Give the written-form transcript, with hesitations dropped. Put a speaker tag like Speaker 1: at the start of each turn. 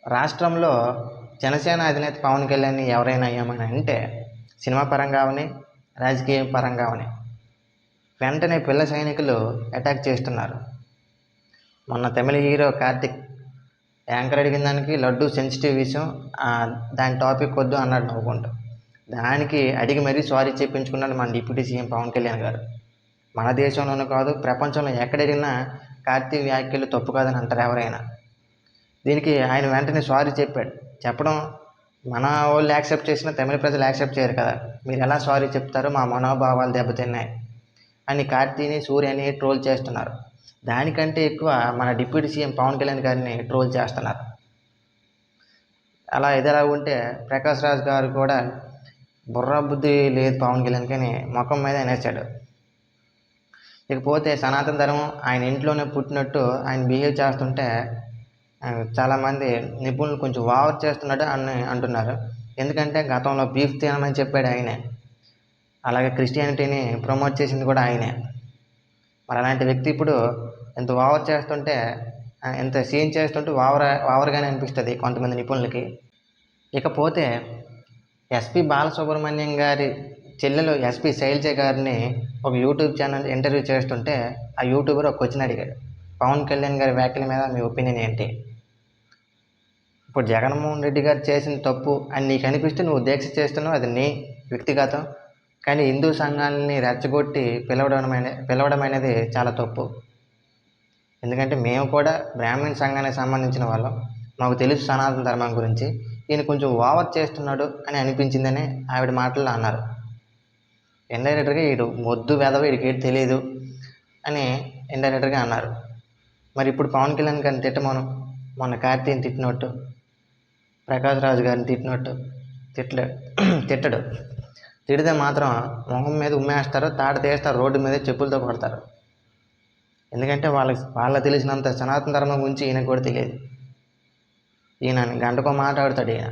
Speaker 1: రాష్ట్రంలో జనసేన అధినేత పవన్ కళ్యాణ్ని ఎవరైనా అయ్యామని అంటే సినిమా పరంగా అవని, రాజకీయ పరంగా అవని వెంటనే పిల్ల సైనికులు అటాక్ చేస్తున్నారు. మొన్న తమిళ హీరో కార్తిక్ యాంకర్ అడిగిన దానికి లడ్డు సెన్సిటివ్ విషయం, దాని టాపిక్ వద్దు అన్నాడు నవ్వుకుంటూ. దానికి అడిగి మరీ సారీ చెప్పించుకున్నాడు మన డిప్యూటీ సీఎం పవన్ కళ్యాణ్ గారు. మన దేశంలోనూ కాదు, ప్రపంచంలో ఎక్కడడిగినా కార్తీక్ వ్యాఖ్యలు తప్పు కాదని అంటారు ఎవరైనా. దీనికి ఆయన వెంటనే సారీ చెప్పాడు. చెప్పడం మన వాళ్ళు యాక్సెప్ట్ చేసినా తమిళ ప్రజలు యాక్సెప్ట్ చేయరు కదా, మీరు ఎలా సారీ చెప్తారో, మా మనోభావాలు దెబ్బతిన్నాయి అని కార్తీని, సూర్యని ట్రోల్ చేస్తున్నారు. దానికంటే ఎక్కువ మన డిప్యూటీ సీఎం పవన్ కళ్యాణ్ గారిని ట్రోల్ చేస్తున్నారు. అలా ఇదిలా ఉంటే ప్రకాష్ రాజ్ గారు కూడా బుర్ర బుద్ధి లేదు పవన్ కళ్యాణ్కి అని ముఖం మీద అనేసాడు. ఇకపోతే సనాతన ధర్మం ఆయన ఇంట్లోనే పుట్టినట్టు ఆయన బిహేవ్ చేస్తుంటే చాలామంది నిపుణులు కొంచెం ఓవర్ చేస్తున్నాడు అని అంటున్నారు. ఎందుకంటే గతంలో బీఫ్ తినమని చెప్పాడు ఆయనే, అలాగే క్రిస్టియానిటీని ప్రమోట్ చేసింది కూడా ఆయనే. మరి అలాంటి వ్యక్తి ఇప్పుడు ఎంత ఓవర్ చేస్తుంటే, ఎంత సీన్ చేస్తుంటే ఓవర్గానే అనిపిస్తుంది కొంతమంది నిపుణులకి. ఇకపోతే ఎస్పి బాలసుబ్రహ్మణ్యం గారి చెల్లెలు ఎస్పి శైలజ గారిని ఒక యూట్యూబ్ ఛానల్ ఇంటర్వ్యూ చేస్తుంటే ఆ యూట్యూబర్ ఒక క్వశ్చన్ అడిగాడు, పవన్ కళ్యాణ్ గారి వ్యాఖ్యల మీద మీ ఒపీనియన్ ఏంటి? ఇప్పుడు జగన్మోహన్ రెడ్డి గారు చేసిన తప్పు అని నీకు అనిపిస్తే నువ్వు దీక్ష చేస్తున్నావు, అది నీ వ్యక్తిగతం. కానీ హిందూ సంఘాలని రెచ్చగొట్టి పిలవడం అనేది చాలా తప్పు. ఎందుకంటే మేము కూడా బ్రాహ్మణ సంఘానికి సంబంధించిన వాళ్ళం, మాకు తెలుసు సనాతన ధర్మం గురించి. ఈయన కొంచెం ఓవర్ చేస్తున్నాడు అని అనిపించిందని ఆవిడ మాటల్లో అన్నారు. ఇండైరెక్టర్గా వీడు మొద్దు వెధవ, వీడికి ఏంటి తెలియదు అని ఇండైరెక్టర్గా అన్నారు. మరి ఇప్పుడు పవన్ కళ్యాణ్ గారిని తిట్టమను, మొన్న కార్తీని తిట్టినట్టు, ప్రకాష్ రాజు గారిని తిట్టినట్టు తిట్టడు. తిడితే మాత్రం మొహం మీద ఉమ్మేస్తారు, తాట తీస్తారు, రోడ్డు మీద చెప్పులతో కొడతారు. ఎందుకంటే వాళ్ళకి తెలిసినంత సనాతన ధర్మం గురించి ఈయనకు కూడా తెలియదు. ఈయన గంటకో మాట్లాడతాడు ఈయన.